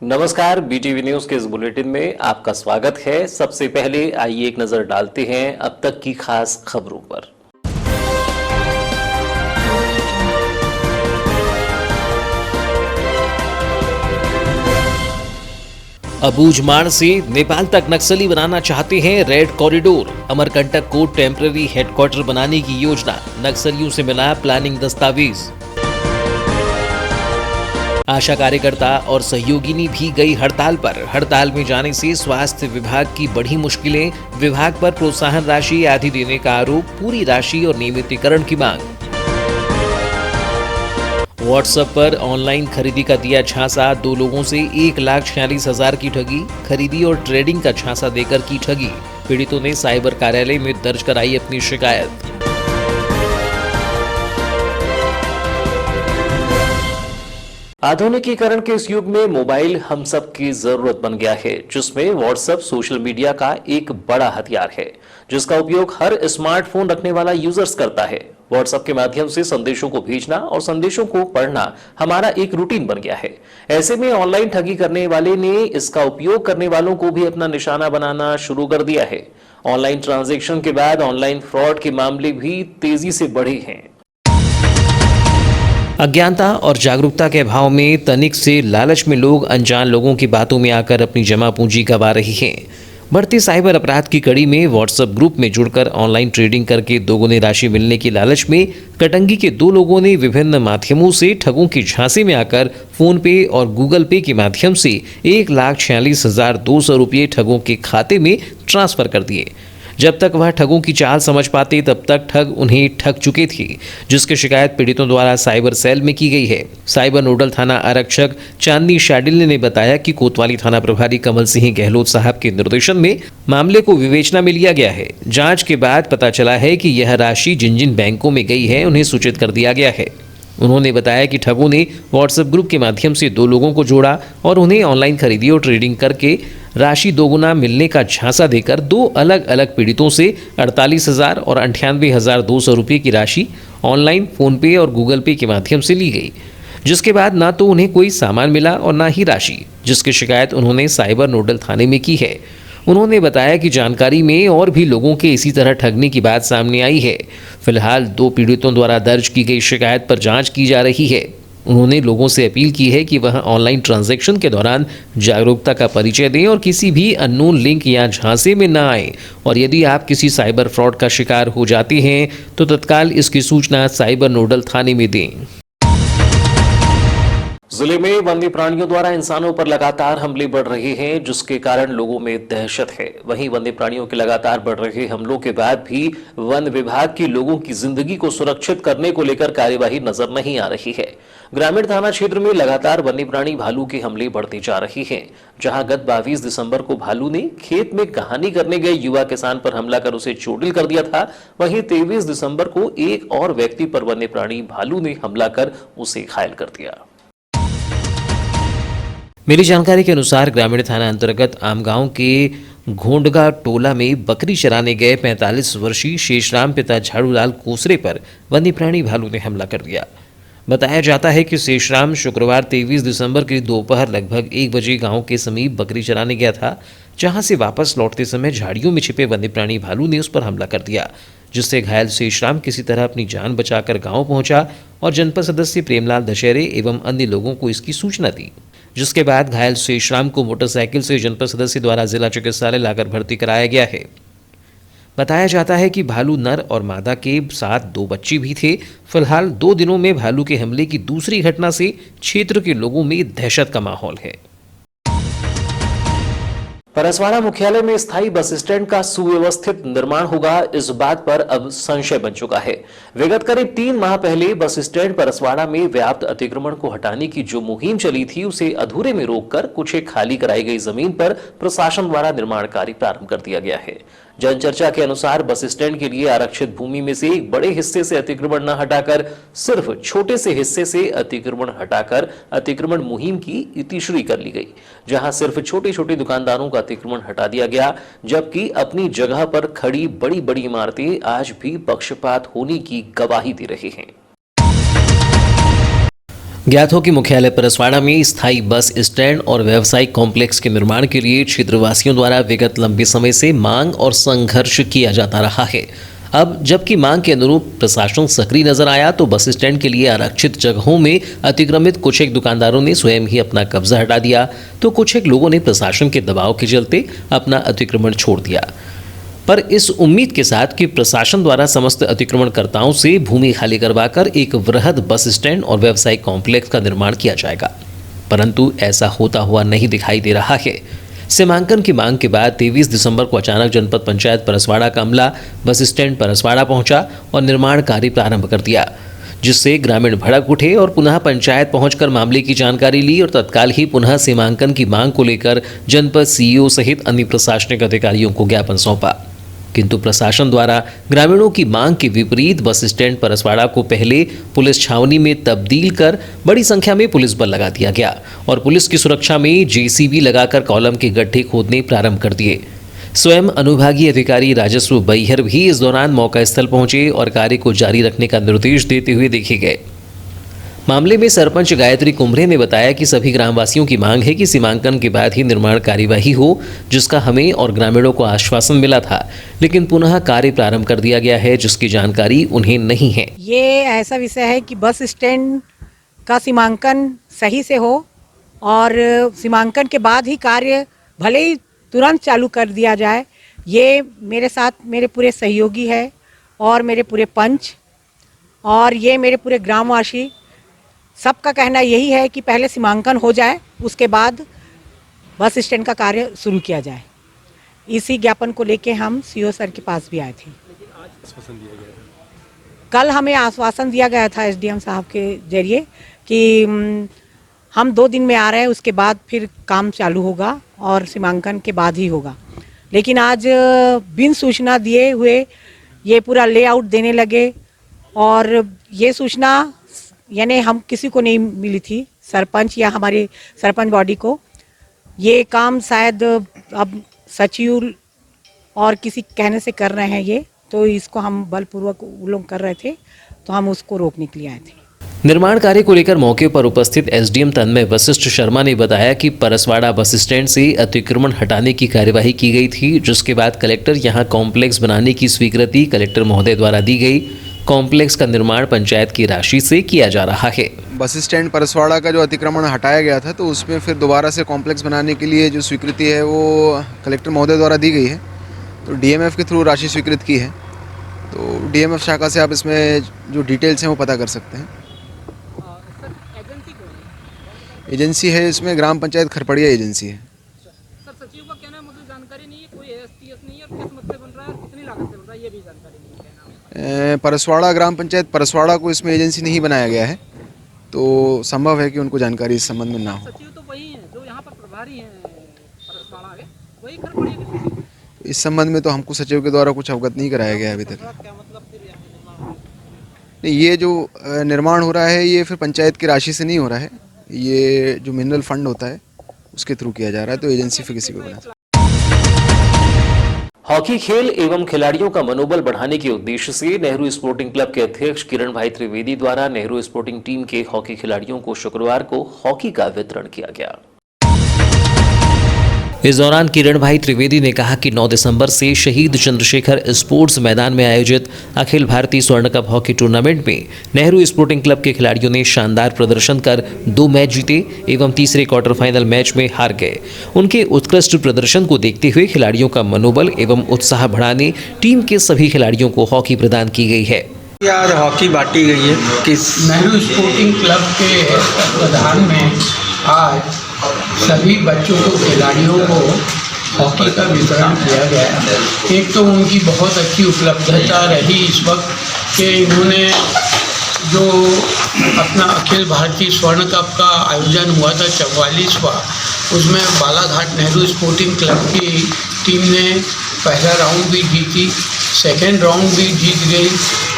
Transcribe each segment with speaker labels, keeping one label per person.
Speaker 1: नमस्कार, BTV news के इस बुलेटिन में आपका स्वागत है। सबसे पहले आइए एक नजर डालते हैं अब तक की खास खबरों पर। अबूझमाड़ से नेपाल तक नक्सली बनाना चाहते हैं रेड कॉरिडोर। अमरकंटक को टेम्पररी हेडक्वार्टर बनाने की योजना, नक्सलियों से मिला प्लानिंग दस्तावेज। आशा कार्यकर्ता और सहयोगिनी भी गई हड़ताल पर। हड़ताल में जाने से स्वास्थ्य विभाग की बढ़ी मुश्किलें, विभाग पर प्रोत्साहन राशि आधी देने का आरोप, पूरी राशि और नियमितीकरण की मांग। व्हाट्सएप पर ऑनलाइन खरीदी का दिया झांसा, 2 लोगों से 1,46,000 की ठगी। खरीदी और ट्रेडिंग का झांसा देकर की ठगी। पीड़ितों ने साइबर कार्यालय में दर्ज कराई अपनी शिकायत। आधुनिकीकरण के इस युग में मोबाइल हम सब की जरूरत बन गया है, जिसमें व्हाट्सएप सोशल मीडिया का एक बड़ा हथियार है, जिसका उपयोग हर स्मार्टफोन रखने वाला यूजर्स करता है। व्हाट्सएप के माध्यम से संदेशों को भेजना और संदेशों को पढ़ना हमारा एक रूटीन बन गया है। ऐसे में ऑनलाइन ठगी करने वाले ने इसका उपयोग करने वालों को भी अपना निशाना बनाना शुरू कर दिया है। ऑनलाइन ट्रांजैक्शन के बाद ऑनलाइन फ्रॉड के मामले भी तेजी से बढ़े हैं। अज्ञानता और जागरूकता के अभाव में तनिक से लालच में लोग अनजान लोगों की बातों में आकर अपनी जमा पूंजी गंवा रही हैं। बढ़ती साइबर अपराध की कड़ी में व्हाट्सएप ग्रुप में जुड़कर ऑनलाइन ट्रेडिंग करके दोगुनी राशि मिलने की लालच में कटंगी के 2 लोगों ने विभिन्न माध्यमों से ठगों के झांसे में आकर फोन पे और गूगल पे के माध्यम से 1,46,200 रुपये ठगों के खाते में ट्रांसफर कर दिए। जब तक वह ठगों की चाल समझ पाते तब तक ठग उन्हें ठग चुके थे, जिसकी शिकायत पीड़ितों द्वारा साइबर सेल में की गई है। साइबर नोडल थाना आरक्षक चांदनी शाडिल ने बताया कि कोतवाली थाना प्रभारी कमल सिंह गहलोत साहब के निर्देशन में मामले को विवेचना में लिया गया है। जांच के बाद पता चला है कि यह राशि जिन जिन बैंकों में गई है उन्हें सूचित कर दिया गया है। उन्होंने बताया कि ठगों ने व्हाट्सएप ग्रुप के माध्यम से 2 लोगों को जोड़ा और उन्हें ऑनलाइन खरीदी और ट्रेडिंग करके राशि दोगुना मिलने का झांसा देकर 2 अलग अलग पीड़ितों से 48,000 और 98,200 रुपये की राशि ऑनलाइन फोन पे और गूगल पे के माध्यम से ली गई, जिसके बाद ना तो उन्हें कोई सामान मिला और ना ही राशि, जिसकी शिकायत उन्होंने साइबर नोडल थाने में की है। उन्होंने बताया कि जानकारी में और भी लोगों के इसी तरह ठगने की बात सामने आई है। फिलहाल 2 पीड़ितों द्वारा दर्ज की गई शिकायत पर जांच की जा रही है। उन्होंने लोगों से अपील की है कि वह ऑनलाइन ट्रांजैक्शन के दौरान जागरूकता का परिचय दें और किसी भी अननोन लिंक या झांसे में न आए, और यदि आप किसी साइबर फ्रॉड का शिकार हो जाते हैं तो तत्काल इसकी सूचना साइबर नोडल थाने में दें। जिले में वन्य प्राणियों द्वारा इंसानों पर लगातार हमले बढ़ रहे हैं, जिसके कारण लोगों में दहशत है। वहीं वन्य प्राणियों के लगातार बढ़ रहे हमलों के बाद भी वन विभाग की लोगों की जिंदगी को सुरक्षित करने को लेकर कार्यवाही नजर नहीं आ रही है। ग्रामीण थाना क्षेत्र में लगातार वन्य प्राणी भालू के हमले बढ़ते जा रहे हैं। जहां गत 22 दिसंबर को भालू ने खेत में कहानी करने गए युवा किसान पर हमला कर उसे चोटिल कर दिया था, वहीं 23 दिसंबर को एक और व्यक्ति पर वन्य प्राणी भालू ने हमला कर उसे घायल कर दिया। मिली जानकारी के अनुसार ग्रामीण थाना अंतर्गत आमगांव के घोंडगा टोला में बकरी चराने गए 45 वर्षीय शेषराम पिता झाड़ूलाल कोसरे पर वन्य प्राणी भालू ने हमला कर दिया। बताया जाता है कि शेषराम शुक्रवार 23 दिसंबर की दोपहर लगभग 1 बजे गांव के समीप बकरी चराने गया था, जहां से वापस लौटते समय झाड़ियों में छिपे वन्य प्राणी भालू ने उस पर हमला कर दिया, जिससे घायल शेषराम किसी तरह अपनी जान बचाकर गांव पहुंचा और जनपद सदस्य प्रेमलाल दशहरे एवं अन्य लोगों को इसकी सूचना दी, जिसके बाद घायल शेषराम को मोटरसाइकिल से जनपद सदस्य द्वारा जिला चिकित्सालय लाकर भर्ती कराया गया है। बताया जाता है कि भालू नर और मादा के साथ 2 बच्चे भी थे। फिलहाल 2 दिनों में भालू के हमले की दूसरी घटना से क्षेत्र के लोगों में दहशत का माहौल है। परसवाड़ा मुख्यालय में स्थायी बस स्टैंड का सुव्यवस्थित निर्माण होगा, इस बात पर अब संशय बन चुका है। विगत करीब 3 माह पहले बस स्टैंड परसवाड़ा में व्याप्त अतिक्रमण को हटाने की जो मुहिम चली थी, उसे अधूरे में रोककर कुछ एक खाली कराई गई जमीन पर प्रशासन द्वारा निर्माण कार्य प्रारंभ कर दिया गया है। जनचर्चा के अनुसार बस स्टैंड के लिए आरक्षित भूमि में से एक बड़े हिस्से से अतिक्रमण न हटाकर सिर्फ छोटे से हिस्से से अतिक्रमण हटाकर अतिक्रमण मुहिम की इतिश्री कर ली गई, जहां सिर्फ छोटे छोटे दुकानदारों का अतिक्रमण हटा दिया गया, जबकि अपनी जगह पर खड़ी बड़ी बड़ी इमारतें आज भी पक्षपात होने की गवाही दे रही हैं। ज्ञात हो कि मुख्यालय परसवाड़ा में स्थायी बस स्टैंड और व्यावसायिक कॉम्प्लेक्स के निर्माण के लिए क्षेत्रवासियों द्वारा विगत लंबे समय से मांग और संघर्ष किया जाता रहा है। अब जबकि मांग के अनुरूप प्रशासन सक्रिय नजर आया, तो बस स्टैंड के लिए आरक्षित जगहों में अतिक्रमित कुछ एक दुकानदारों ने स्वयं ही अपना कब्जा हटा दिया, तो कुछ एक लोगों ने प्रशासन के दबाव के चलते अपना अतिक्रमण छोड़ दिया। पर इस उम्मीद के साथ कि प्रशासन द्वारा समस्त अतिक्रमणकर्ताओं से भूमि खाली करवाकर एक वृहद बस स्टैंड और व्यावसायिक कॉम्प्लेक्स का निर्माण किया जाएगा, परंतु ऐसा होता हुआ नहीं दिखाई दे रहा है। सीमांकन की मांग के बाद 23 दिसंबर को अचानक जनपद पंचायत परसवाड़ा का अमला बस स्टैंड परसवाड़ा पहुंचा और निर्माण कार्य प्रारंभ कर दिया, जिससे ग्रामीण भड़क उठे और पुनः पंचायत पहुंचकर मामले की जानकारी ली और तत्काल ही पुनः सीमांकन की मांग को लेकर जनपद सीईओ सहित अन्य प्रशासनिक अधिकारियों को ज्ञापन सौंपा। किंतु प्रशासन द्वारा ग्रामीणों की मांग के विपरीत बस स्टैंड परसवाड़ा को पहले पुलिस छावनी में तब्दील कर बड़ी संख्या में पुलिस बल लगा दिया गया और पुलिस की सुरक्षा में जेसीबी लगाकर कॉलम के गड्ढे खोदने प्रारंभ कर दिए। स्वयं अनुभागीय अधिकारी राजस्व बैहर भी इस दौरान मौका स्थल पहुंचे और कार्य को जारी रखने का निर्देश देते हुए देखे गए। मामले में सरपंच गायत्री कुंभरे ने बताया कि सभी ग्रामवासियों की मांग है कि सीमांकन के बाद ही निर्माण कार्यवाही हो, जिसका हमें और ग्रामीणों को आश्वासन मिला था, लेकिन पुनः कार्य प्रारंभ कर दिया गया है, जिसकी जानकारी उन्हें नहीं है।
Speaker 2: ये ऐसा विषय है कि बस स्टैंड का सीमांकन सही से हो और सीमांकन के बाद ही कार्य भले ही तुरंत चालू कर दिया जाए। ये मेरे साथ मेरे पूरे सहयोगी है और मेरे पूरे पंच और ये मेरे पूरे ग्रामवासी, सबका कहना यही है कि पहले सीमांकन हो जाए, उसके बाद बस स्टैंड का कार्य शुरू किया जाए। इसी ज्ञापन को लेके हम सीईओ सर के पास भी आए थे। कल हमें आश्वासन दिया गया था एसडीएम साहब के जरिए कि हम 2 दिन में आ रहे हैं, उसके बाद फिर काम चालू होगा और सीमांकन के बाद ही होगा। लेकिन आज बिन सूचना दिए हुए ये पूरा लेआउट देने लगे और ये सूचना यानी हम किसी को नहीं मिली थी, सरपंच या हमारे सरपंच बॉडी को। ये काम शायद अब सचिव और किसी कहने से कर रहे हैं ये, तो इसको हम बलपूर्वक उल्लंघन कर रहे थे, तो हम उसको रोकने के लिए आए थे।
Speaker 1: निर्माण कार्य को लेकर मौके पर उपस्थित एसडीएम तन्मय वशिष्ठ शर्मा ने बताया कि परसवाड़ा बस स्टैंड से अतिक्रमण हटाने की कार्यवाही की गई थी, जिसके बाद कलेक्टर यहां कॉम्प्लेक्स बनाने की स्वीकृति कलेक्टर महोदय द्वारा दी गई। कॉम्प्लेक्स का निर्माण पंचायत की राशि से किया जा रहा है।
Speaker 3: बस स्टैंड परसवाड़ा का जो अतिक्रमण हटाया गया था, तो उसमें फिर दोबारा से कॉम्प्लेक्स बनाने के लिए जो स्वीकृति है वो कलेक्टर महोदय द्वारा दी गई है, तो डीएमएफ के थ्रू राशि स्वीकृत की है। तो डीएमएफ शाखा से आप इसमें जो डिटेल्स हैं वो पता कर सकते हैं। एजेंसी है इसमें ग्राम पंचायत खरपड़िया एजेंसी है।
Speaker 4: सर सचिव का कहना है मुझे जानकारी नहीं है, कोई एसटीएस नहीं है, किस मत से बन रहा है, कितनी लागत से बन रहा है, ये भी जानकारी नहीं है।
Speaker 3: परसवाड़ा ग्राम पंचायत परसवाड़ा को इसमें एजेंसी नहीं बनाया गया है, तो संभव है कि उनको जानकारी इस संबंध में ना हो।
Speaker 4: सचिव तो वही हैं जो यहाँ पर प्रभारी हैं परसवाड़ा के, वही खरपड़िया के सचिव।
Speaker 3: इस संबंध में तो हमको सचिव के द्वारा कुछ अवगत नहीं कराया गया अभी तक।
Speaker 4: क्या मतलब फिर
Speaker 3: नहीं, ये जो निर्माण हो रहा है ये फिर पंचायत की राशि से नहीं हो रहा है, ये जो मिनरल फंड होता है उसके थ्रू किया जा रहा है, तो एजेंसी फिर किसी को बना।
Speaker 1: हॉकी खेल एवं खिलाड़ियों का मनोबल बढ़ाने के उद्देश्य से नेहरू स्पोर्टिंग क्लब के अध्यक्ष किरण भाई त्रिवेदी द्वारा नेहरू स्पोर्टिंग टीम के हॉकी खिलाड़ियों को शुक्रवार को हॉकी का वितरण किया गया। इस दौरान किरण भाई त्रिवेदी ने कहा कि 9 दिसंबर से शहीद चंद्रशेखर स्पोर्ट्स मैदान में आयोजित अखिल भारतीय स्वर्ण कप हॉकी टूर्नामेंट में नेहरू स्पोर्टिंग क्लब के खिलाड़ियों ने शानदार प्रदर्शन कर 2 मैच जीते एवं तीसरे क्वार्टर फाइनल मैच में हार गए। उनके उत्कृष्ट प्रदर्शन को देखते हुए खिलाड़ियों का मनोबल एवं उत्साह बढ़ाने टीम के सभी खिलाड़ियों को हॉकी प्रदान की गई है।
Speaker 5: आज हॉकी बांटी गई है किस
Speaker 6: नेहरू स्पोर्टिंग क्लब के तत्वाधान में आज सभी बच्चों को खिलाड़ियों को हॉकी का वितरण किया गया। एक तो उनकी बहुत अच्छी उपलब्धता रही इस वक्त कि इन्होंने जो अपना अखिल भारतीय स्वर्ण कप का आयोजन हुआ था 44वां, उसमें बालाघाट नेहरू स्पोर्टिंग क्लब की टीम ने पहला राउंड भी जीती, सेकेंड राउंड भी जीत गई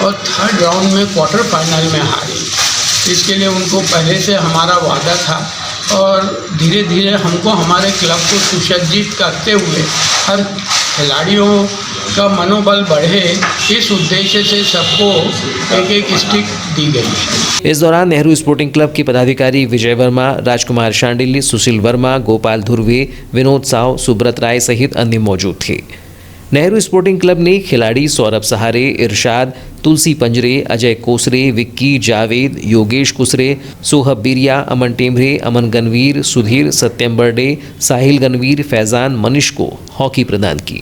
Speaker 6: और थर्ड राउंड में क्वार्टर फाइनल में हारी। इसके लिए उनको पहले से हमारा वादा था और धीरे धीरे हमको हमारे क्लब को सुसज्जित करते हुए हर खिलाड़ियों का मनोबल बढ़े, इस उद्देश्य से सबको एक एक स्टिक दी गई।
Speaker 1: इस दौरान नेहरू स्पोर्टिंग क्लब के पदाधिकारी विजय वर्मा, राजकुमार शांडिल्य, सुशील वर्मा, गोपाल धुर्वे, विनोद साव, सुब्रत राय सहित अन्य मौजूद थे। नेहरू स्पोर्टिंग क्लब ने खिलाड़ी सौरभ सहारे, इरशाद, तुलसी पंजरे, अजय कोसरे, विक्की, जावेद, योगेश कुसरे, सोहब बिरिया, अमन टेम्भरे, अमन गनवीर, सुधीर, सत्यम बर्डे, साहिल गनवीर, फैजान, मनीष को हॉकी प्रदान की।